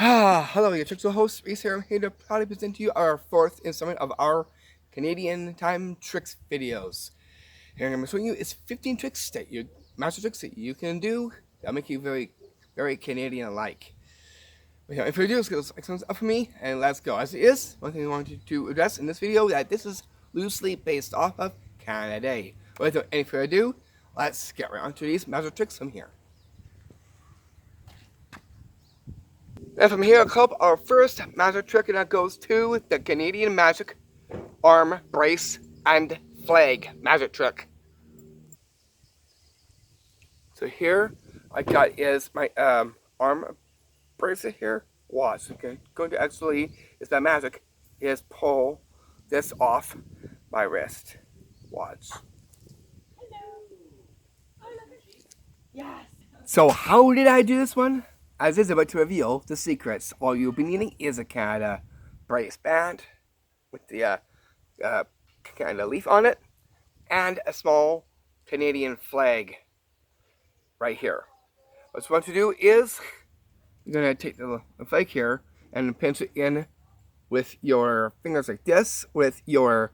Hello, your Trickster host, Reese here. I'm here to proudly present to you our fourth installment of our Canadian time tricks videos. Here I'm going to show you is 15 tricks that master tricks that you can do that make you very Canadian-like. If you do, let's get those up for me and let's go. As it is, one thing I wanted to address in this video that this is loosely based off of Canada Day. Without any further ado, let's get right on to these master tricks from here. And from here, our first magic trick, and that goes to the Canadian Magic Arm Brace and Flag magic trick. So here, I got is my arm bracelet here. Watch. Okay, going to actually is that magic is pull this off my wrist. Watch. Hello. Yes. So how did I do this one? As is about to reveal the secrets. All you'll be needing is a Canada brace band with the Canada leaf on it and a small Canadian flag right here. What you want to do is you're going to take the flag here and pinch it in with your fingers like this, with your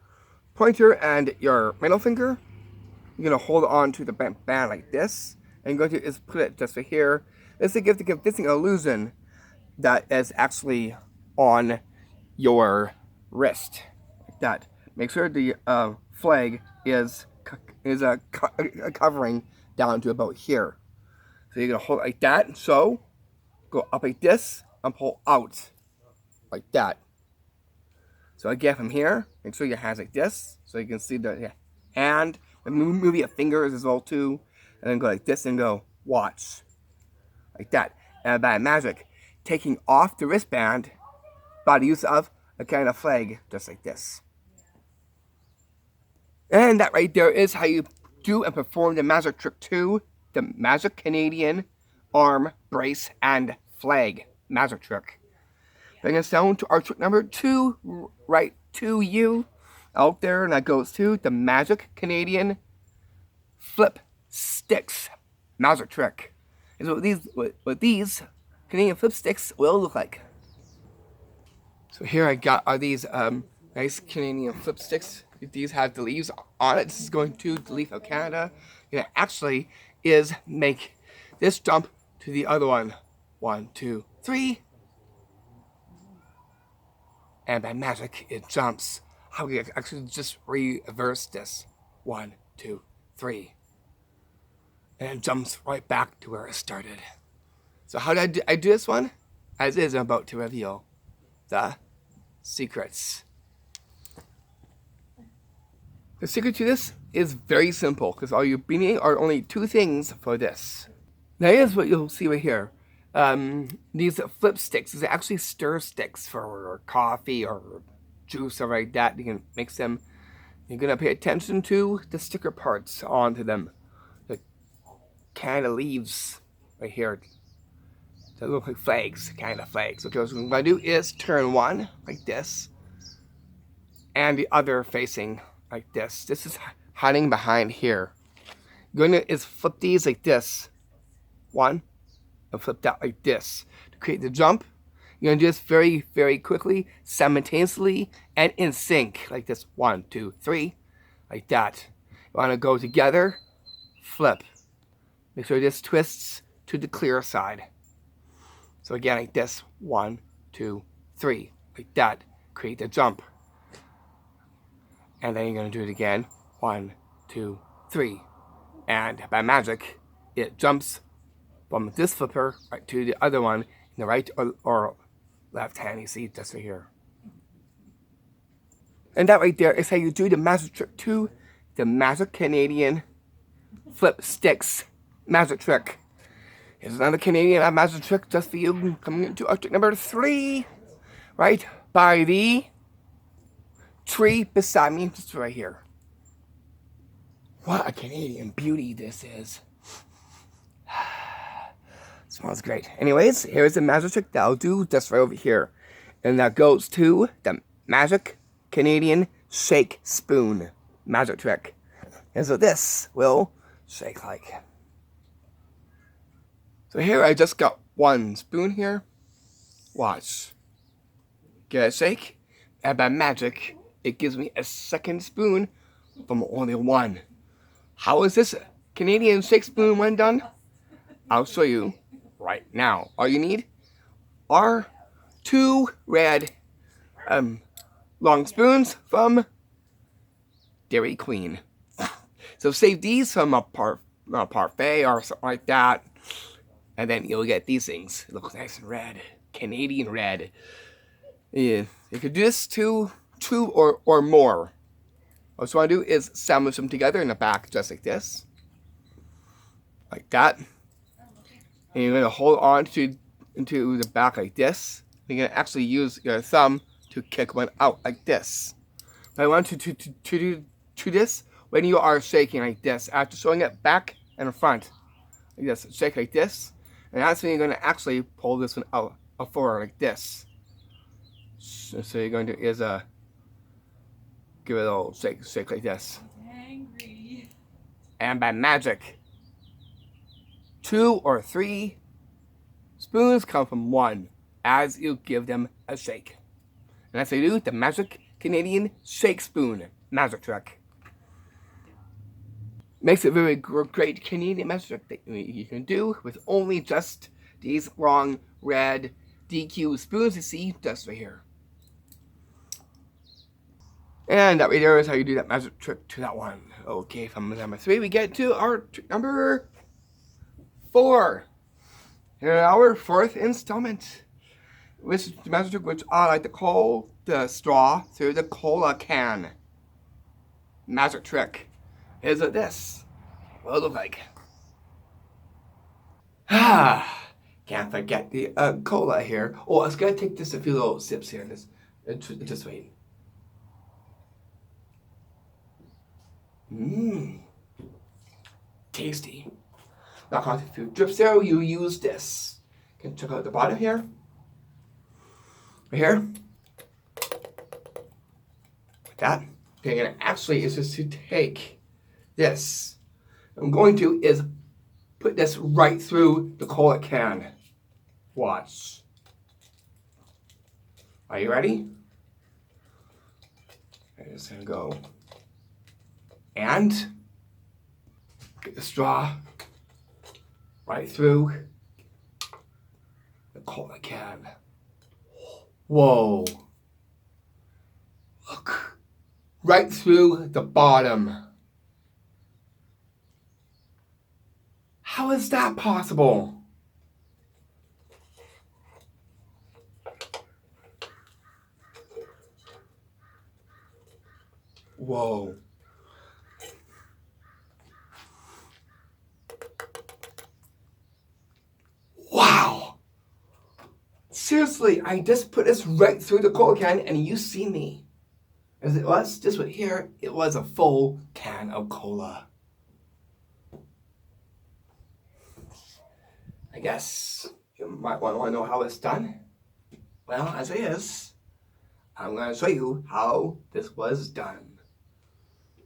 pointer and your middle finger. You're going to hold on to the band like this, and you're going to is put it just right here. This to give the convincing illusion that is actually on your wrist, like that. Make sure the flag is covering down to about here. So you're gonna hold it like that. So go up like this and pull out like that. So again from here, make sure your hands like this, so you can see the hand. Move your fingers as well too, and then go like this and go watch. Like that. And by magic, taking off the wristband by the use of a kind of flag, just like this. And that right there is how you do and perform the magic trick 2, the Magic Canadian Arm Brace and Flag magic trick. Bring us down to our trick number 2, right to you out there, and that goes to the Magic Canadian Flip Sticks magic trick. Is what these Canadian flip sticks will look like. So here I got are these nice Canadian flip sticks. These have the leaves on it. This is going to the leaf of Canada. It actually is make this jump to the other one. 1, 2, 3. And by magic it jumps. How we actually just reverse this. 1, 2, 3. And it jumps right back to where it started. So how did I do this one? As is, I'm about to reveal the secrets. The secret to this is very simple, because all you're needing are only 2 things for this. Now here's what you'll see right here. These flip sticks is actually stir sticks for coffee or juice or like that. You can mix them. You're going to pay attention to the sticker parts onto them. Canada leaves right here that look like flags, Canada flags. Okay, so what I'm going to do is turn one like this and the other facing like this. This is hiding behind here. Going to is flip these like this. One, and flip that like this. To create the jump, you're going to do this very quickly, simultaneously, and in sync. Like this. 1, 2, 3. Like that. You want to go together, flip. Make sure this twists to the clear side. So again, like this. 1, 2, 3. Like that. Create the jump. And then you're going to do it again. 1, 2, 3. And by magic, it jumps from this flipper right to the other one in the right or left hand. You see this right here. And that right there is how you do the magic trick 2, the Magic Canadian Flip Sticks magic trick. Here's another Canadian magic trick just for you. Coming into our trick number 3, right by the tree beside me, just right here. What a Canadian beauty this is. Smells great. Anyways, here's the magic trick that I'll do just right over here. And that goes to the Magic Canadian Shake Spoon magic trick. And so this will shake like. So here I just got one spoon here. Watch. Get a shake, and by magic, it gives me a second spoon from only one. How is this Canadian shake spoon one done? I'll show you right now. All you need are 2 red long spoons from Dairy Queen. So save these from a parfait or something like that, and then you'll get these things. It looks nice and red, Canadian red. Yeah, you could do this two or more. What you want to do is sandwich them together in the back, just like this, like that. And you're gonna hold on into the back like this. You're gonna actually use your thumb to kick one out like this. But I want you to do this when you are shaking like this, after showing it back and front. Like this, shake like this, and that's when you're gonna actually pull this one out forward like this. So you're going to give it a little shake like this. Angry. And by magic, 2 or 3 spoons come from one as you give them a shake. And that's how you do the magic Canadian shake spoon magic trick. Makes it very great Canadian magic trick that you can do with only just these long red DQ spoons you see just right here. And that right there is how you do that magic trick to that one. Okay, from number 3, we get to our number 4. In our 4th installment, which is the magic trick which I like to call the straw through the cola can. Magic trick is this. What it look like? Can't forget the cola here. Oh, I was gonna take just a few little sips here. Just wait. Tasty. Knock off a few drips there. You use this. You can check out the bottom here. Right here. Like that. Okay, and actually is just to take this. What I'm going to is put this right through the cola can. Watch. Are you ready? I'm just gonna go. And get the straw right through the cola can. Whoa. Look. Right through the bottom. How is that possible? Whoa. Wow. Seriously, I just put this right through the cola can and you see me. As it was, this one here, it was a full can of cola. I guess you might want to know how it's done. Well, as it is, I'm going to show you how this was done.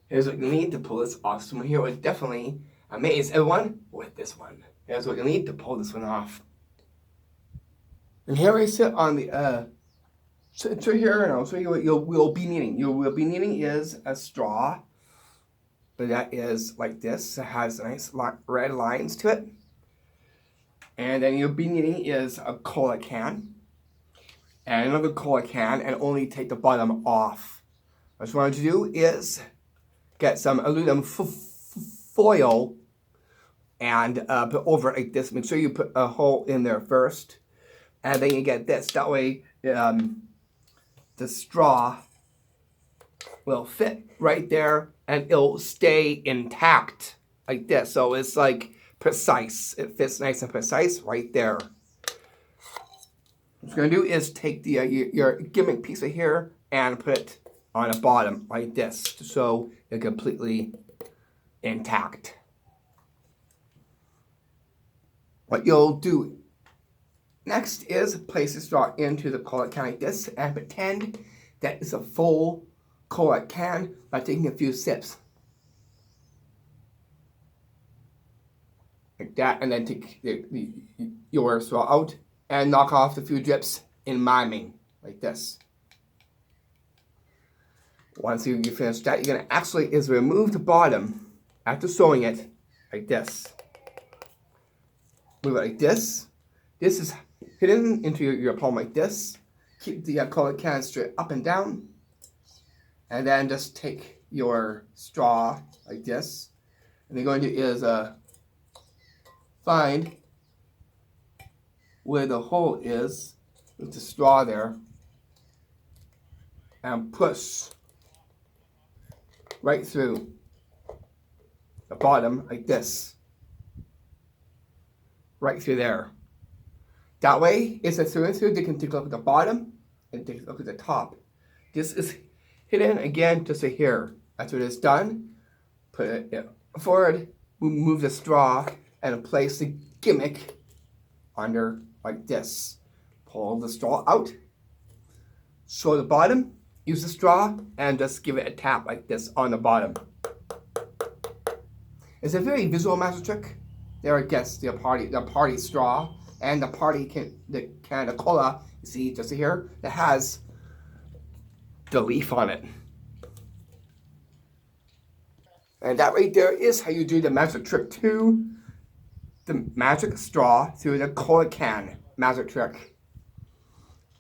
Here's what you need to pull this off. Someone here would definitely amaze everyone with this one. Here's what you need to pull this one off. And here I sit on the sit here, and I'll show you what you will be needing. You will be needing is a straw, but that is like this. It has nice red lines to it. And then you'll be needing is a cola can and another cola can, and only take the bottom off. What you want to do is get some aluminum foil and put over it like this. Make sure you put a hole in there first, and then you get this. That way the straw will fit right there and it'll stay intact like this. So it's like precise. It fits nice and precise right there. What you're going to do is take the your gimmick piece of here and put it on the bottom like this, so it's completely intact. What you'll do next is place the straw into the cola can like this and pretend that it's a full cola can by taking a few sips. Like that, and then take your straw out and knock off the few drips in miming, like this. Once you finish that, you're gonna actually is remove the bottom after sewing it, like this. Move it like this. This is hidden into your palm like this. Keep the colored can straight up and down. And then just take your straw like this. And you're going to is find where the hole is with the straw there. And push right through the bottom like this. Right through there. That way, it's a through and through. They can take a look at the bottom and take a look at the top. This is hidden again just here. After it is done, put it forward, move the straw, and place the gimmick under like this. Pull the straw out, show the bottom, use the straw, and just give it a tap like this on the bottom. It's a very visual magic trick. There, I guess the party straw and the Canada Cola. You see, just here, that has the leaf on it. And that right there is how you do the magic trick 2, the magic straw through the cola can magic trick.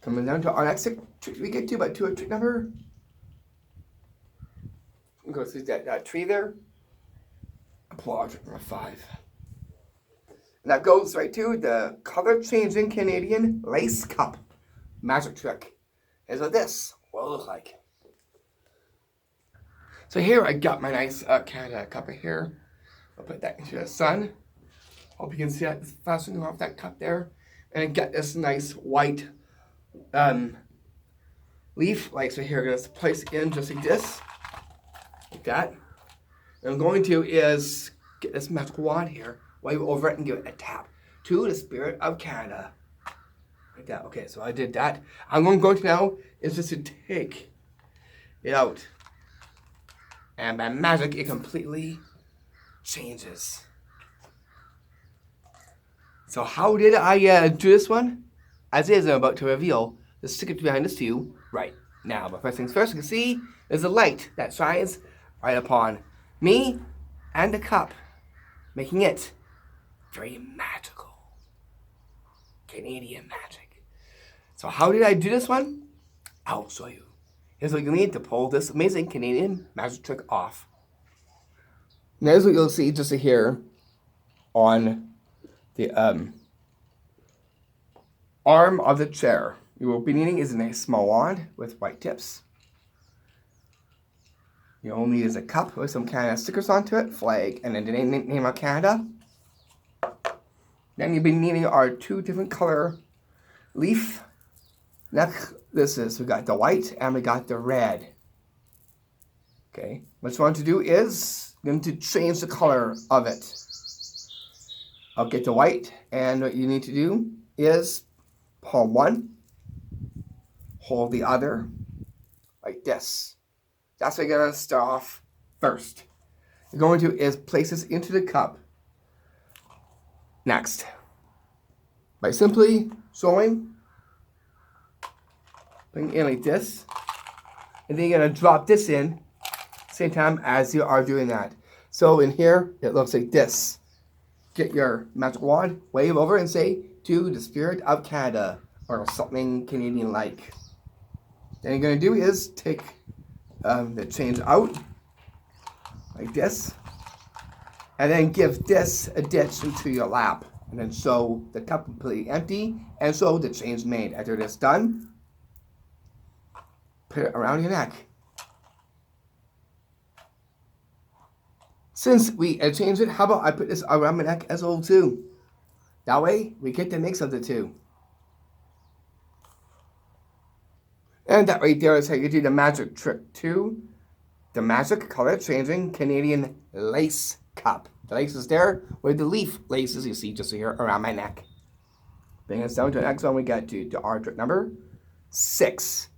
Coming down to our next trick we get to, about to a trick number. Go through that tree there. Apply trick number 5. And that goes right to the color changing Canadian lace cup magic trick. Here's what this will look like. So here I got my nice Canada cup right here. I'll put that into the sun. Hope you can see that it's fastening off that cup there. And I got this nice white leaf. Like so here, I'm going to place it in just like this. Like that. And I'm going to is get this magic wand here. Wave over it and give it a tap to the spirit of Canada. Like that. Okay, so I did that. I'm going to now is just to take it out. And by magic, it completely changes. So how did I do this one? As is, I'm about to reveal the secret behind this to you right now. But first things first, you can see there's a light that shines right upon me and the cup, making it very magical. Canadian magic. So how did I do this one? I'll show you. Here's what you need to pull this amazing Canadian magic trick off. Now here's what you'll see just here on the arm of the chair. You will be needing is a nice small wand with white tips. You only need is a cup with some kind of stickers onto it, flag, and then the name of Canada. Then you'll be needing our 2 different color leaf. Next, we got the white and we got the red. Okay, what you want to do is going to change the color of it. I'll get the white, and what you need to do is palm one, hold the other, like this. That's what you're going to start off first. You're going to is place this into the cup. Next, by simply sewing, putting it in like this, and then you're going to drop this in same time as you are doing that. So in here, it looks like this. Get your magic wand, wave over and say, to the spirit of Canada, or something Canadian-like. Then you're going to do is take the change out, like this, and then give this a ditch into your lap, and then sew the cup completely empty, and sew the change made. After this done, put it around your neck. Since we changed it, how about I put this around my neck as well too? That way, we get the mix of the two. And that right there is how you do the magic trick 2. The magic color changing Canadian lace cup. The lace is there with the leaf laces you see just here around my neck. Bring us down to the next one we got to our trick number 6.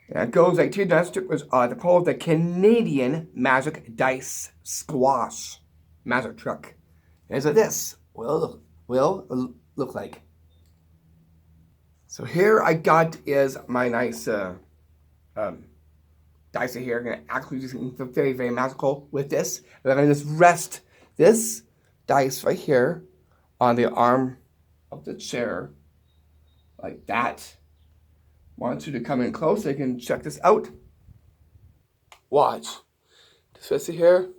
And it goes like 2 dice trick was called the Canadian Magic Dice Squash Magic Trick. Here's what this will look like. So here I got is my nice dice here. I'm gonna actually do something very, very magical with this. And I'm gonna just rest this dice right here on the arm of the chair, like that. Want you to come in close so you can check this out. Watch. Just rest it here.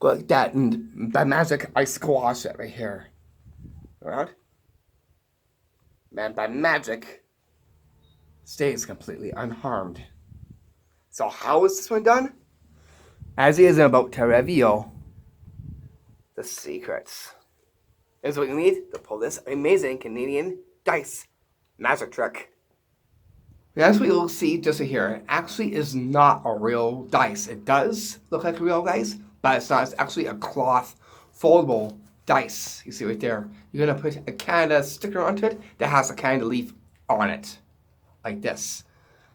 Go like that, and by magic, I squash it right here. Around. Man, by magic, stays completely unharmed. So how is this one done? As he is about to reveal the secrets. Here's what you need to pull this amazing Canadian dice magic trick. As we will see just here, it actually is not a real dice. It does look like a real dice, but it's not. It's actually a cloth foldable dice. You see right there. You're going to put a Canada sticker onto it that has a Canada leaf on it, like this.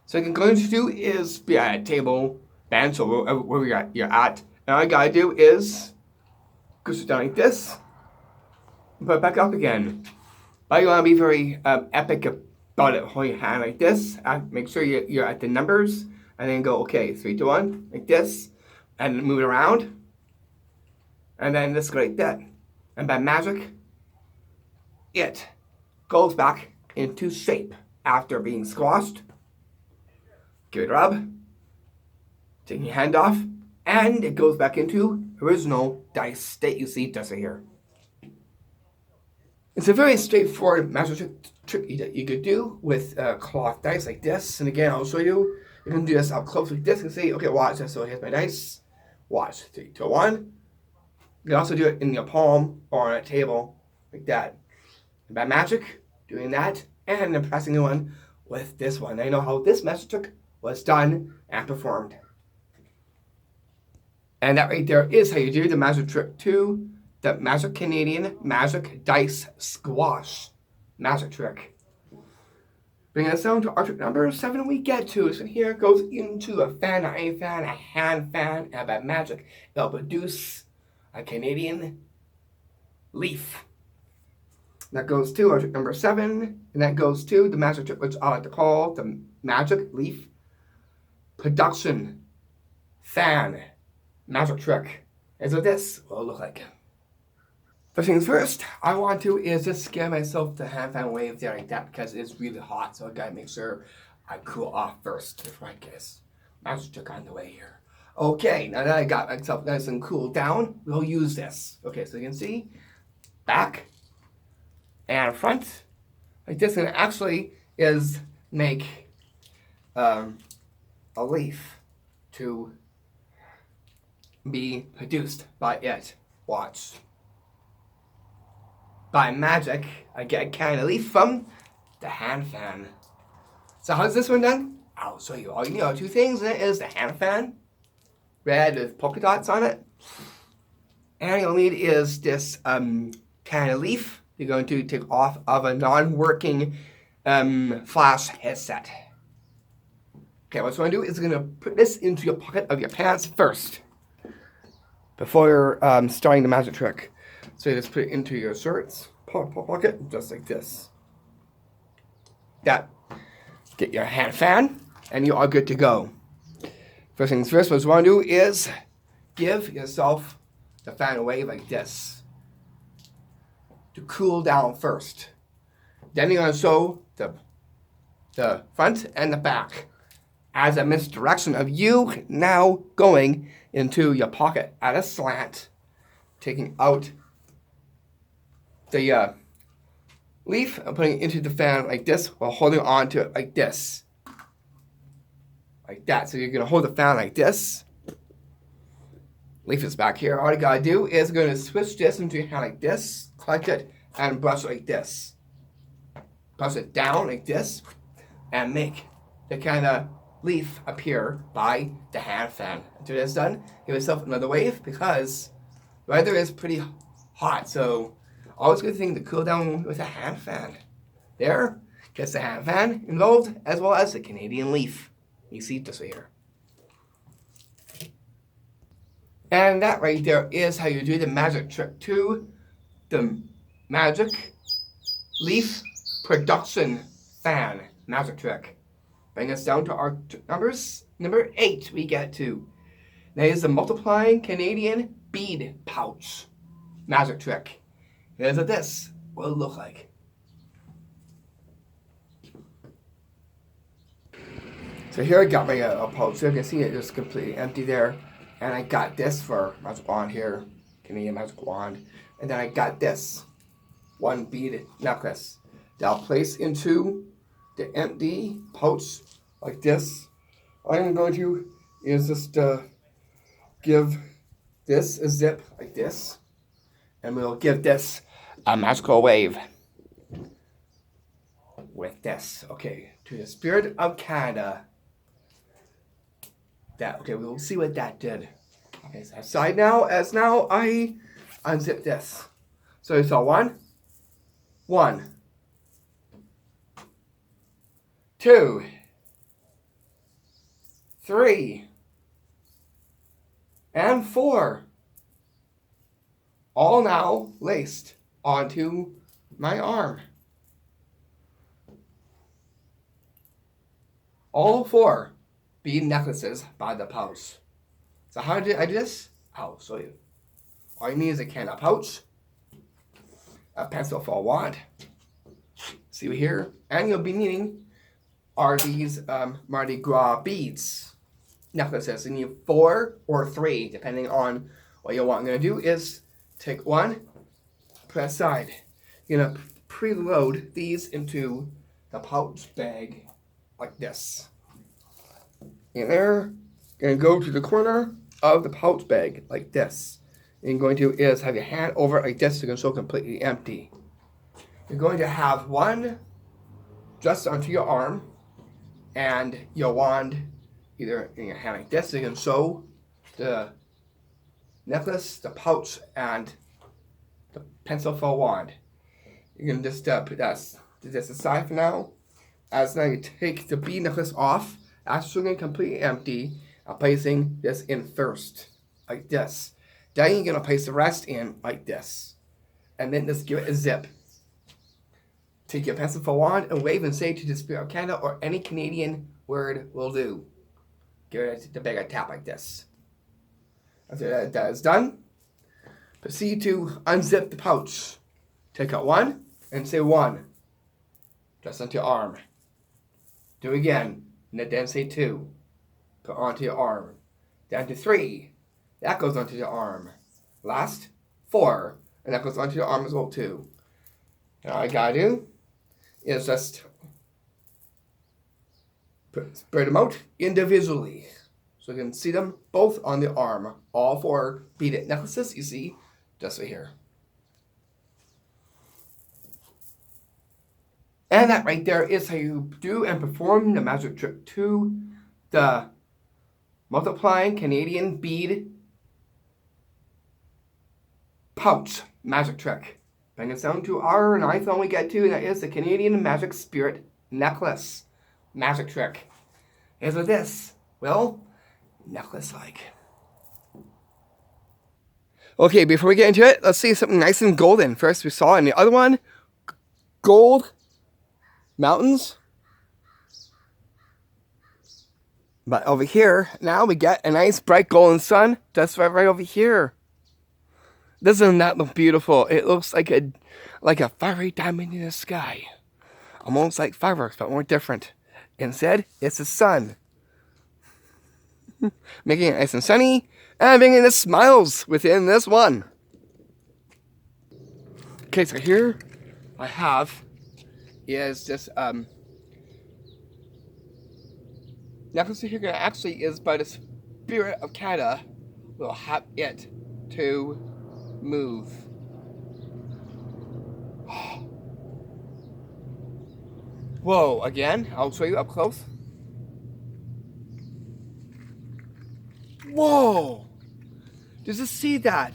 So what you're going to do is be at a table, bench, or wherever you're at. And all you got to do is go sit down like this, and put it back up again. But you want to be very epic about it. Hold your hand like this. Make sure you're at the numbers. And then go, okay, 3, 2, 1, like this. And move it around. And then just go like that. And by magic, it goes back into shape after being squashed. Give it a rub. Take your hand off. And it goes back into original dice state you see just right here. It's a very straightforward magic trick that you could do with cloth dice like this. And again, I'll show you. You can do this up close like this and say, okay, watch this. So here's my dice. Watch. 3, 2, 1. You can also do it in your palm or on a table like that. And by magic, doing that and then pressing the one with this one. Now you know how this magic trick was done and performed. And that right there is how you do the magic trick 2. The Magic Canadian Magic Dice Squash Magic Trick. Bringing us down to our trick number 7 we get to. So here it goes into a fan, a fan, a hand fan, and by magic, it'll produce a Canadian leaf. That goes to our trick number 7, and that goes to the magic trick, which I like to call the Magic Leaf Production Fan Magic Trick. And so this will look like. First things first, I want to is just give myself the hand fan wave there like that because it's really hot, so I gotta make sure I cool off first before I get this magic trick on the way here. Okay, now that I got myself nice and cooled down, we'll use this. Okay, so you can see back and front like this, and it actually is make a leaf to be produced by it. Watch. By magic, I get a Canada leaf from the hand fan. So how's this one done? I'll show you. All you need 2 things in it is the hand fan, red with polka dots on it. And you'll need is this Canada leaf you're going to take off of a non-working flash headset. Okay, what you want to do is you're going to put this into your pocket of your pants first before you're starting the magic trick. So you just put it into your shirts pocket, just like this. That. Get your hand fan, and you are good to go. First things first, what you want to do is give yourself the fan wave like this to cool down first. Then you're going to show the front and the back as a misdirection of you now going into your pocket at a slant, taking out the leaf and putting it into the fan like this while holding on to it like this. Like that. So you're going to hold the fan like this. Leaf is back here. All you got to do is going to switch this into your hand like this, collect it, and brush it like this. Brush it down like this, and make the kind of leaf appear by the hand fan. Until that's done, give yourself another wave because the weather is pretty hot. So always good thing to cool down with a hand fan. There, gets the hand fan involved as well as the Canadian leaf. You see this right here. And that right there is how you do the magic trick 2. The magic leaf production fan magic trick. Bring us down to our numbers. Number 8 we get to. That is the multiplying Canadian bead pouch magic trick. Here's what this will look like. So here I got my pouch. So you can see it is completely empty there. And I got this for magic wand here, Canadian magic wand. And then I got this one bead necklace that I'll place into the empty pouch like this. All I'm going to do is just give this a zip like this. And we'll give this a magical wave with this. Okay, to the Spirit of Canada. Okay, we'll see what that did. Okay, so aside now, as now I unzip this. So you saw one, 2, 3, and 4. All now laced onto my arm. All 4 bead necklaces by the pouch. So how did I do this? I'll show you. All you need is a can of pouch, a pencil for a wand. See here, and you'll be needing are these Mardi Gras beads necklaces. You need 4 or 3, depending on what you want. I'm gonna do is take one, put aside. You're gonna preload these into the pouch bag like this. And they're gonna go to the corner of the pouch bag like this. And you're going to is have your hand over it like this so you can show completely empty. You're going to have one just onto your arm and your wand either in your hand like this so you can show the necklace, the pouch, and the pencil for a wand. You can just put this aside for now. As now you take the bead necklace off, after it's completely empty, I'm placing this in first, like this. Then you're gonna place the rest in like this, and then just give it a zip. Take your pencil for a wand and wave and say to the Spirit of Canada or any Canadian word will do. Give it the bag a tap like this. After that is done, proceed to unzip the pouch. Take out one and say 1, just onto your arm. Do again, and then say 2, put onto your arm. Down to 3, that goes onto your arm. Last, 4, and that goes onto your arm as well too. And all I gotta do is just spread them out individually. So you can see them both on the arm. All 4 beaded necklaces you see just right here. And that right there is how you do and perform the magic trick to the multiplying Canadian bead pouch magic trick. Bring us down to our 9th one we get to, and that is the Canadian Magic Spirit necklace magic trick. Here's what this will necklace like. Okay, before we get into it, let's see something nice and golden. First we saw in the other one, gold mountains. But over here, now we get a nice bright golden sun just right over here. Doesn't that look beautiful? It looks like a fiery diamond in the sky. Almost like fireworks, but more different. Instead, it's the sun. Making it nice and sunny, and bringing the smiles within this one. Okay, so here I have is this necklace here actually is by the Spirit of Canada. We'll have it to move. Whoa, again, I'll show you up close. Whoa! Did you see that?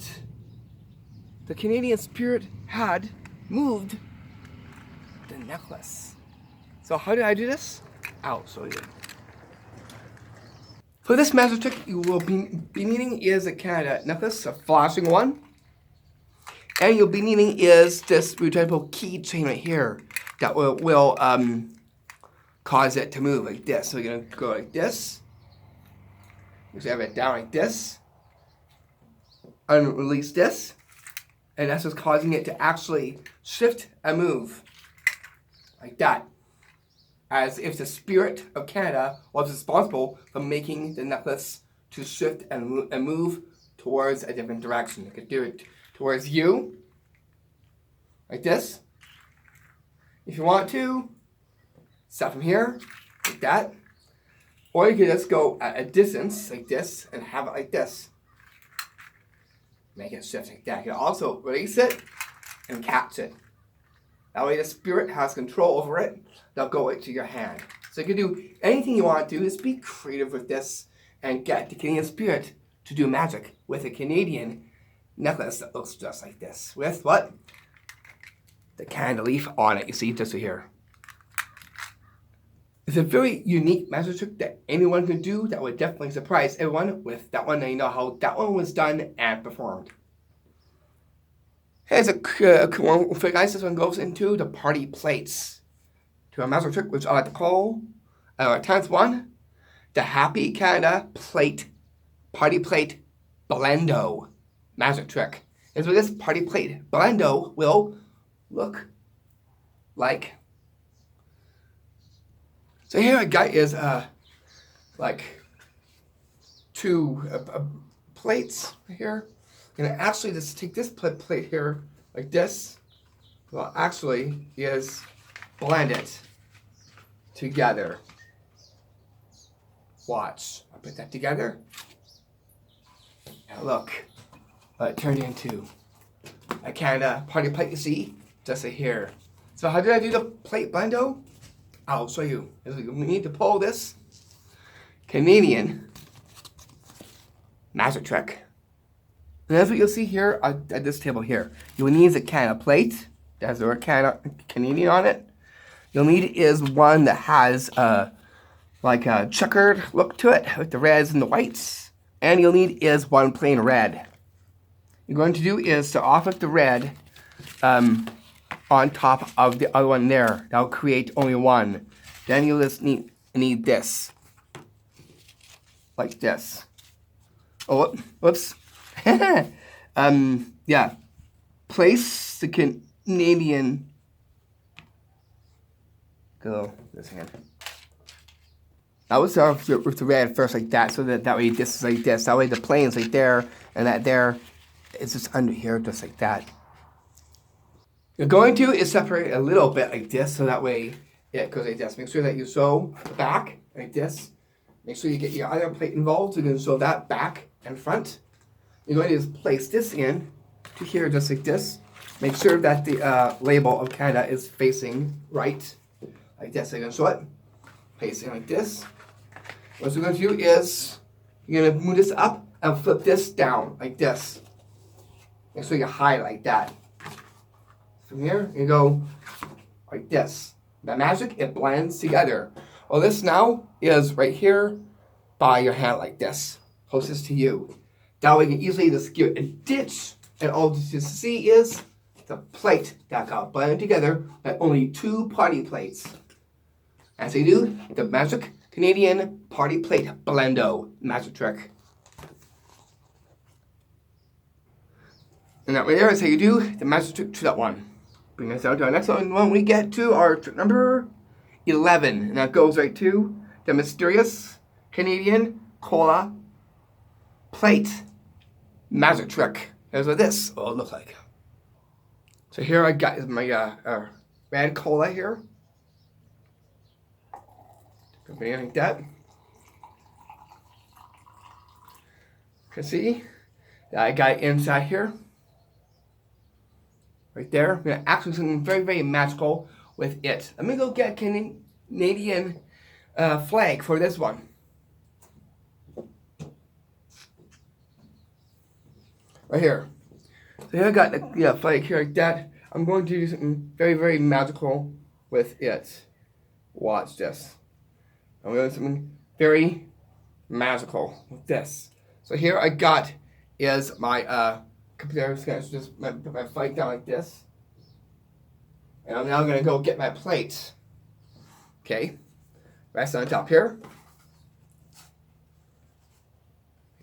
The Canadian Spirit had moved the necklace. So how did I do this? I'll show you. For this magic trick, you will be needing is a Canada necklace, a flashing one, And you'll be needing is this retractable keychain right here that will cause it to move like this. So we're gonna go like this. Just have it down like this. Unrelease this. And that's what's causing it to actually shift and move like that. As if the spirit of Canada was responsible for making the necklace to shift and move towards a different direction. You could do it towards you, like this. If you want to, start from here, like that. Or you could just go at a distance, like this, and have it like this. Make it shift like that. You can also release it and catch it. That way the spirit has control over it. They'll go into your hand. So you can do anything you want to do. Just be creative with this and get the Canadian spirit to do magic with a Canadian necklace that looks just like this. With what? The Canada leaf on it. You see, just here. It's a very unique magic trick that anyone can do that would definitely surprise everyone with that one. And you know how that one was done and performed. Here's a one for guys. This one goes into the party plates. To a magic trick which I like to call times one, the Happy Canada plate, party plate blendo magic trick. Is with this party plate blendo will look like. So here I got is like two plates here. I'm gonna actually just take this plate here like this. Well, actually is blend it together. Watch. I'll put that together. Now look what it turned into. A Canada party plate, you see? Just here. So how did I do the plate blendo? I'll show you. We need to pull this Canadian magic trick. And that's what you'll see here at this table here. You will need a Canada plate that has the word Canadian on it. You'll need is one that has like a checkered look to it with the reds and the whites. And you'll need is one plain red. You're going to do is to offset the red on top of the other one there. That'll create only one. Then you'll just need this. Like this. Oh, whoops. Yeah. Place the Canadian. Go this hand. I would start with the red first like that, so that way this is like this. That way the plane's like there, and that there is just under here, just like that. You're going to is separate a little bit like this, so that way it goes like this. Make sure that you sew the back like this. Make sure you get your other plate involved, so you can sew that back and front. You're going to just place this in to here just like this. Make sure that the label of Canada is facing right, like this. So you're going to sew it, place it like this. What you're going to do is you're going to move this up and flip this down like this. Make sure you highlight that. From here, you go like this. The magic, it blends together. Well, this now is right here by your hand like this, closest to you. That way you can easily just give it a ditch, and all you see is the plate that got blended together by only two party plates. As you do, the magic Canadian party plate blendo magic trick. And that way there is how you do the magic trick to that one. Bring us down to our next one when we get to our trick number 11. And that goes right to the mysterious Canadian cola plate magic trick. Here's what this will look like. So here I got my red cola here. Something like that. You can see that I got it inside here. Right there. I'm going to actually do something very, very magical with it. Let me go get a Canadian flag for this one. Right here. So here I got the flag here like that. I'm going to do something very, very magical with it. Watch this. I'm going to do something very magical with this. So here I got is my computer is going to just put my flake down like this. And I'm now going to go get my plate. Okay. Rest on top here.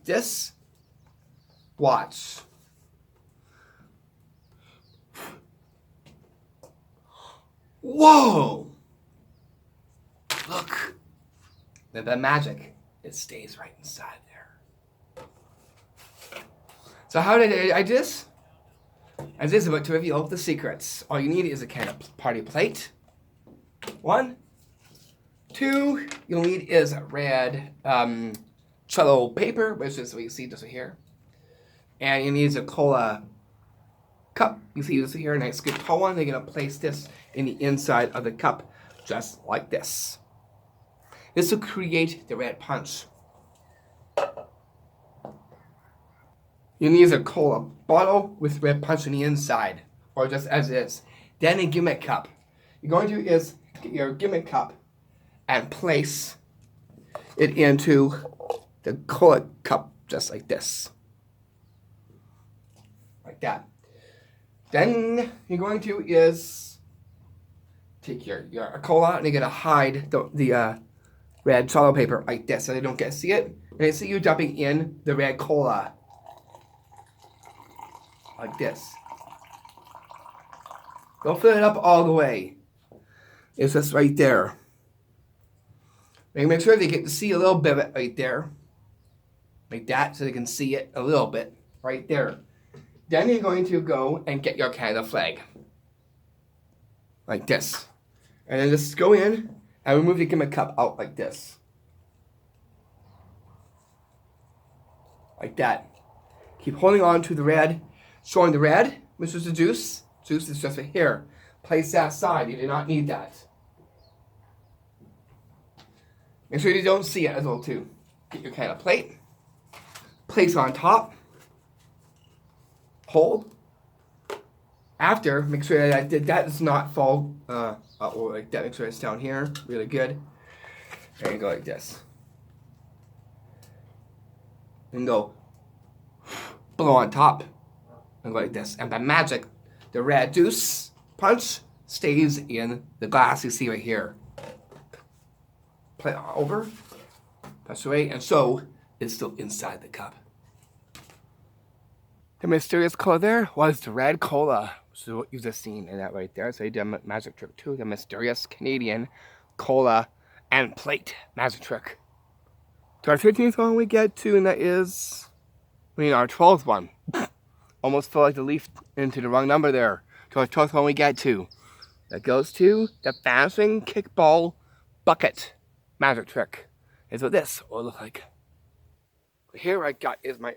This. Watch. Whoa! Look. The magic, it stays right inside there. So how did I do this? I did this about to reveal the secrets. All you need is a kind of party plate. 1, 2, you'll need is red cello paper, which is what you see just here. And you need a cola cup. You see this here, a nice good tall one. They're gonna place this in the inside of the cup, just like this. This will create the red punch. You need a cola bottle with red punch on the inside, or just as is. Then a gimmick cup. You're going to is get your gimmick cup and place it into the cola cup, just like this. Like that. Then you're going to is take your cola and you're going to hide the red cello paper like this so they don't get to see it. And I see you dumping in the red cola. Like this. Don't fill it up all the way. It's just right there. Make sure they get to see a little bit of it right there. Like that, so they can see it a little bit right there. Then you're going to go and get your Canada flag. Like this. And then just go in and remove the gimmick cup out like this. Like that. Keep holding on to the red, showing the red, which is the juice. Juice is just right here. Place that aside. You do not need that. Make sure you don't see it as well too. Get your kind of plate. Place on top. Hold. After, make sure that does not fall or like that. Make sure it's down here. Really good. And you go like this. And go blow on top. And go like this. And by magic, the red juice punch stays in the glass you see right here. Play it over. Pass away. And so it's still inside the cup. The mysterious color there was the red cola. So what you've just seen in that right there. So you did a magic trick too. The mysterious Canadian cola and plate magic trick. To our 15th one we get to, and that is, our 12th one. Almost felt like the leaf into the wrong number there. To our 12th one we get to. That goes to the vanishing kickball bucket magic trick. Is what this will look like. Here I got is my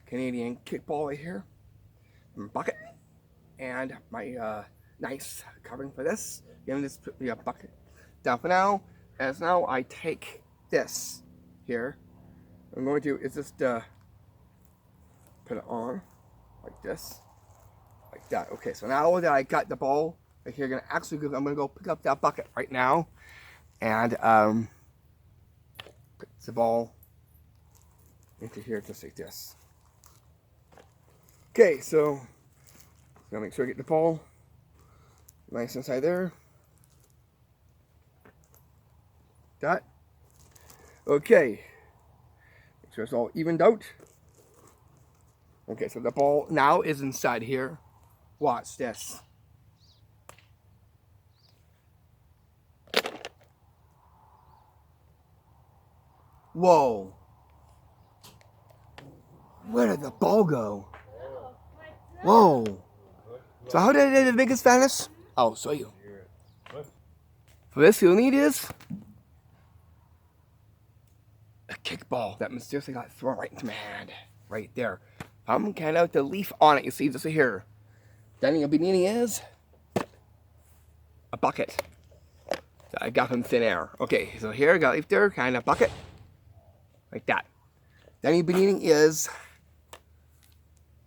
Canadian kickball right here. Bucket. And my nice covering for this. Again, just put the bucket down for now. As now I take this here. I'm going to just put it on like this. Like that. Okay, so now that I got the ball right here, I'm gonna go pick up that bucket right now. And put the ball into here just like this. Okay, so gotta make sure I get the ball nice inside there. That. Okay. Make sure it's all evened out. Okay, so the ball now is inside here. Watch this. Whoa. Where did the ball go? Whoa. So how did the biggest vanish? I'll show you. For this, you'll need is a kickball that mysteriously got thrown right into my hand. Right there. I'm kind of the leaf on it, you see, just here. Then you'll be needing is a bucket that I got from thin air. Okay, so here I got leaf there, kind of bucket. Like that. Then you'll be needing is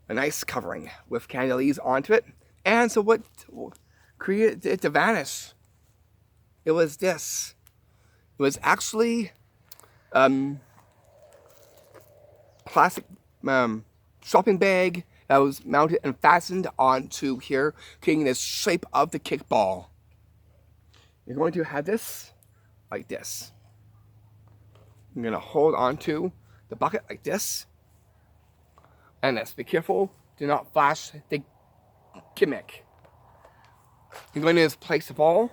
a nice covering with candle leaves onto it. And so what created it to vanish? It was this. It was actually plastic shopping bag that was mounted and fastened onto here, creating this shape of the kickball. You're going to have this like this. I'm going to hold onto the bucket like this. And let's be careful, do not flash the gimmick. You're going to just place the ball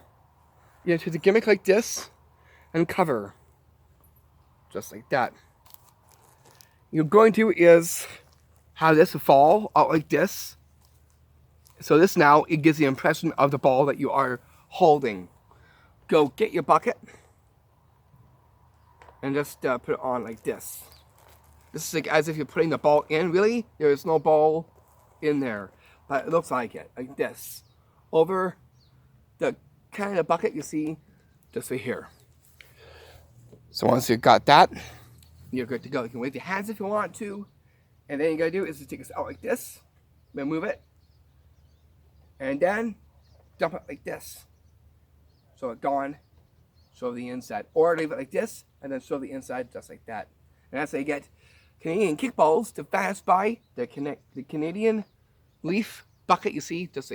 into the gimmick like this and cover. Just like that. You're going to is have this fall out like this. So this now, it gives the impression of the ball that you are holding. Go get your bucket and just put it on like this. This is like as if you're putting the ball in. Really, there is no ball in there, but it looks like it, like this. Over the kind of bucket you see just right here. So once you've got that, you're good to go. You can wave your hands if you want to, and then you gotta do is just take this out like this, then move it, and then dump it like this. So it's gone, show the inside. Or leave it like this, and then show the inside just like that. And that's how you get Canadian kickballs to fast by the Canadian leaf bucket you see just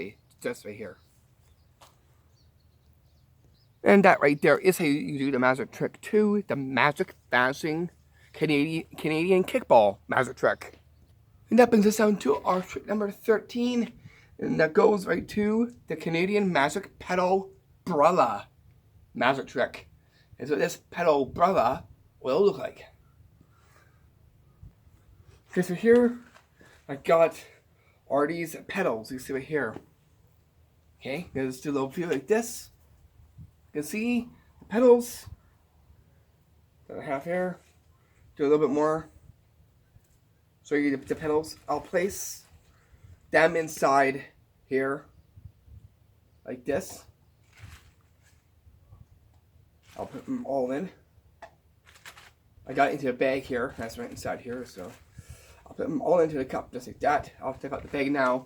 right here. And that right there is how you do the magic trick too, the magic bashing Canadian kickball magic trick. And that brings us down to our trick number 13. And that goes right to the Canadian magic pedal Brella magic trick. And so this pedal Brella will look like. Okay, so here I got all these pedals you see right here. Okay, I'm gonna just do a little view like this. You can see the pedals that I have here. Do a little bit more. Show you the pedals. I'll place them inside here like this. I'll put them all in. I got it into a bag here. That's right inside here, so I'll put them all into the cup just like that. I'll take out the bag now.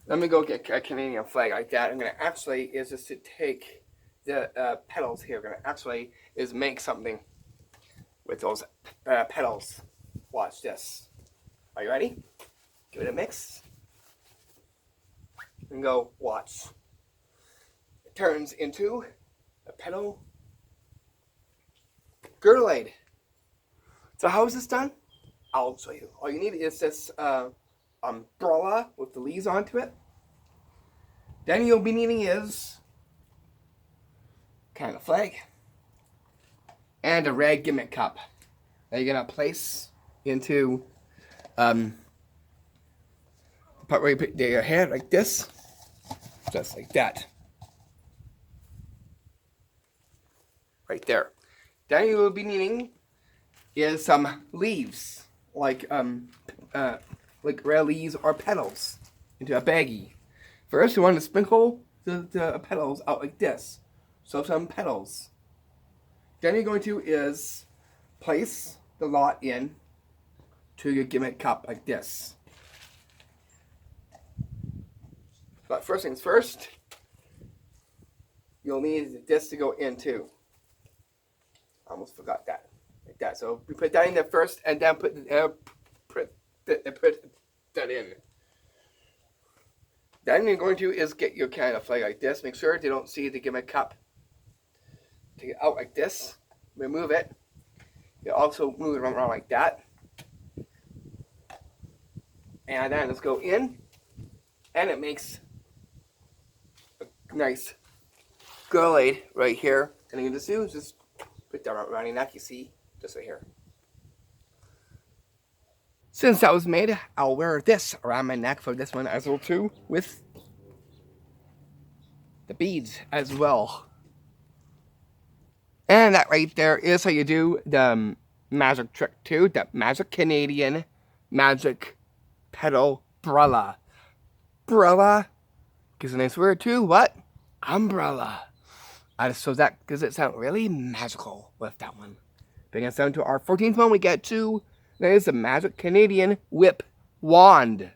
Let me go get a Canadian flag like that. I'm gonna actually is just to take the pedals here. I'm gonna actually is make something with those pedals. Watch this. Are you ready? Give it a mix. And go watch. It turns into a pedal girdle aid. So how is this done? I'll show you. All you need is this umbrella with the leaves onto it. Then you'll be needing is kind of flag and a red gimmick cup that you're gonna place into the part where you put your hair like this, just like that, right there. Then you will be needing is some leaves, like rare leaves or petals, into a baggie. First, you want to sprinkle the petals out like this. So some petals. Then you're going to is place the lot in to your gimmick cup like this. But first things first, you'll need this to go in too. Almost forgot that. Like that. So we put that in there first, and then put that in. Then you're going to is get your kind of flag like this. Make sure they don't see the gimmick cup. Take it out like this. Remove it. You also move it around like that. And then let's go in, and it makes a nice girdle aid right here. And you can just do is just put that around your neck. You see, just right here. Since that was made, I'll wear this around my neck for this one as well too, with the beads as well. And that right there is how you do the magic trick too, the magic Canadian magic pedal Brella. Brella gives a nice word too. What? Umbrella. So that does it sound really magical with that one. Bringing us down to our 14th one, we get to that is the magic Canadian whip wand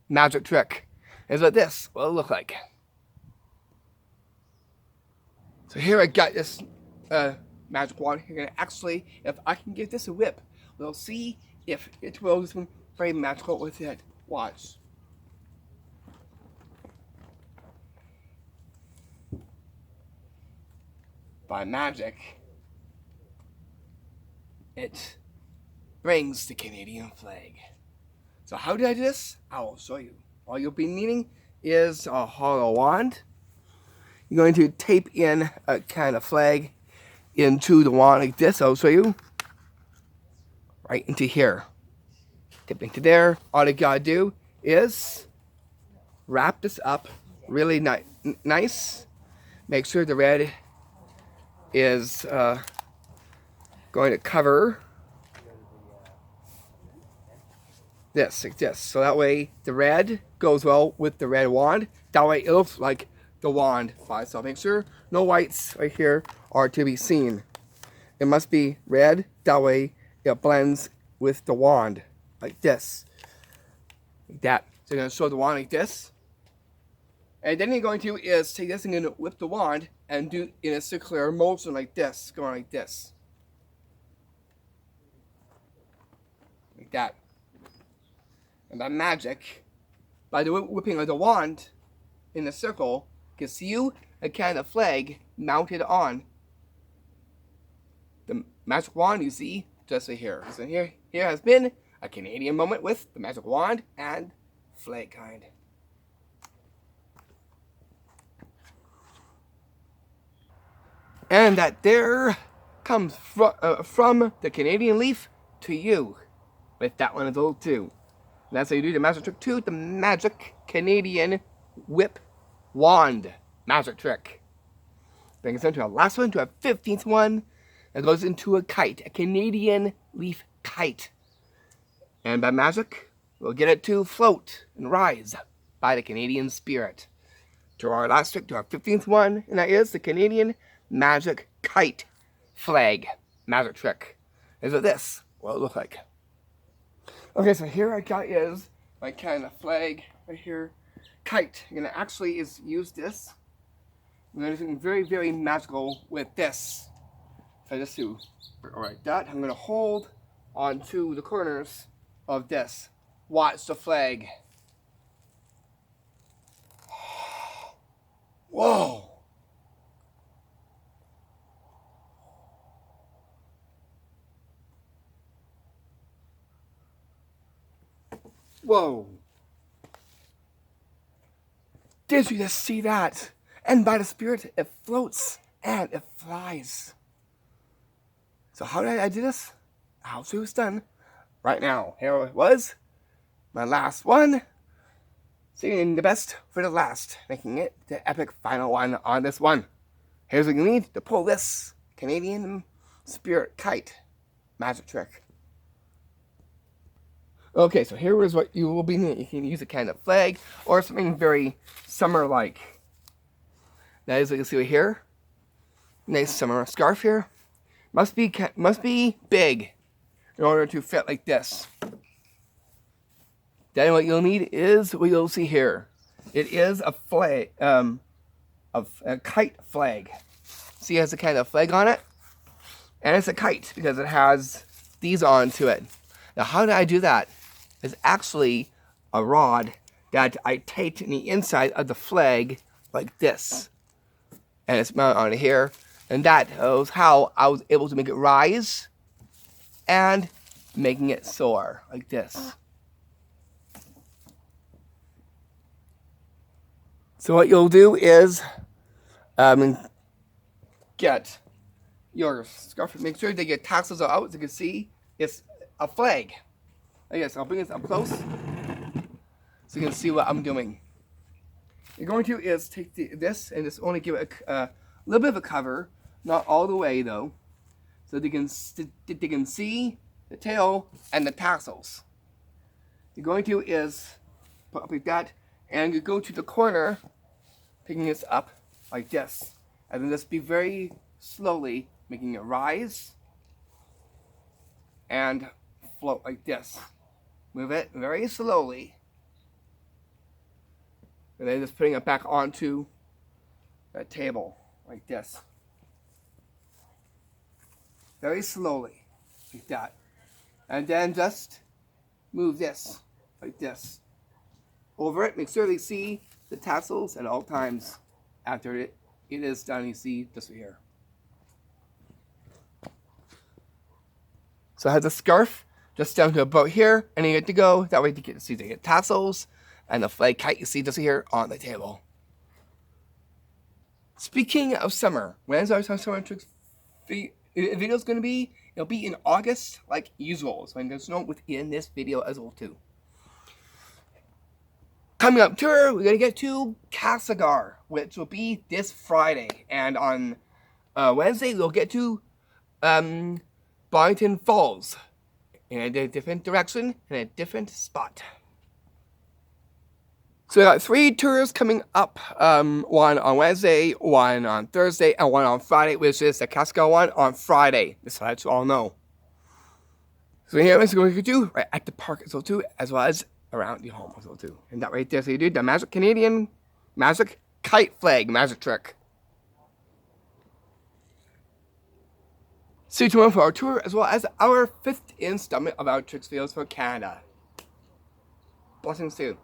magic trick. Is what this will look like. So here I got this magic wand. You're gonna actually, if I can give this a whip, we'll see if it will do something very magical with it. Watch. By magic, it brings the Canadian flag. So how did I do this? I will show you. All you'll be needing is a hollow wand. You're going to tape in a kind of flag into the wand like this. I'll show you. Right into here. Tip into there. All you gotta do is wrap this up really nice. Make sure the red is going to cover this like this. So that way the red goes well with the red wand. That way it looks like the wand by itself. Make sure no whites right here are to be seen. It must be red. That way it blends with the wand like this. Like that. So you're going to show the wand like this. And then you're going to is take this and you're going to whip the wand and do in a circular motion like this. Going like this. Like that. And by magic, by the whipping of the wand in a circle, gives you a kind of flag mounted on the magic wand you see just right here. So here has been a Canadian moment with the magic wand and flag kind. And that there comes from the Canadian leaf to you with that one as well too. And that's how you do the magic trick too, the magic Canadian whip wand magic trick. Brings us into our last one, to our 15th one. It goes into a kite, a Canadian leaf kite. And by magic, we'll get it to float and rise by the Canadian spirit. To our last trick, to our 15th one, and that is the Canadian magic kite flag magic trick. Is it this? What it look like? Okay, so here I got is my kind of flag right here. Kite. I'm gonna actually use this. I'm gonna do something very, very magical with this. So I just do like that. I'm gonna hold onto the corners of this. Watch the flag. Whoa! Whoa! Did you just see that? And by the spirit, it floats and it flies. So how did I do this? I'll see what's done right now. Here it was, my last one. Saving the best for the last, making it the epic final one on this one. Here's what you need to pull this Canadian spirit kite magic trick. Okay, so here is what you will be needing. You can use a kind of flag or something very summer-like. That is what you see right here. Nice summer scarf here. Must be big in order to fit like this. Then what you'll need is what you'll see here. It is a flag, a kite flag. See, it has a kind of flag on it, and it's a kite because it has these onto it. Now, how did I do that? It's actually a rod that I taped in the inside of the flag like this, and it's mounted on here. And that is how I was able to make it rise and making it soar like this. So what you'll do is get your scarf. Make sure that your tassels are out so you can see it's a flag. I guess I'll bring this up close so you can see what I'm doing. You're going to is take this and just only give it a little bit of a cover, not all the way though, so they can see the tail and the tassels. You're going to is put up like that, and you go to the corner, picking this up like this, and then just be very slowly making it rise and float like this. Move it very slowly, and then just putting it back onto that table like this. Very slowly, like that. And then just move this, like this. over it. Make sure they see the tassels at all times after it is done. You see this right here. So it has a scarf just down to about here, and you get to go. That way you get to see the tassels and the flag kite you see just here on the table. Speaking of summer, when's our summer tricks video is going to be? It'll be in August, like usual. So I'm going to know within this video as well too. Coming up tour, we're going to get to Castlegar, which will be this Friday, and on Wednesday we'll get to Boynton Falls in a different direction, in a different spot. So we got 3 tours coming up, one on Wednesday, one on Thursday, and one on Friday, which is the Cascade one on Friday. This will let you all know. So here is what we could do right at the park as well too, as well as around the home as well too. And that right there, so you do the Magic Canadian Magic Kite Flag Magic Trick. See you tomorrow for our tour, as well as our 5th installment of our tricks videos for Canada. Blessings too.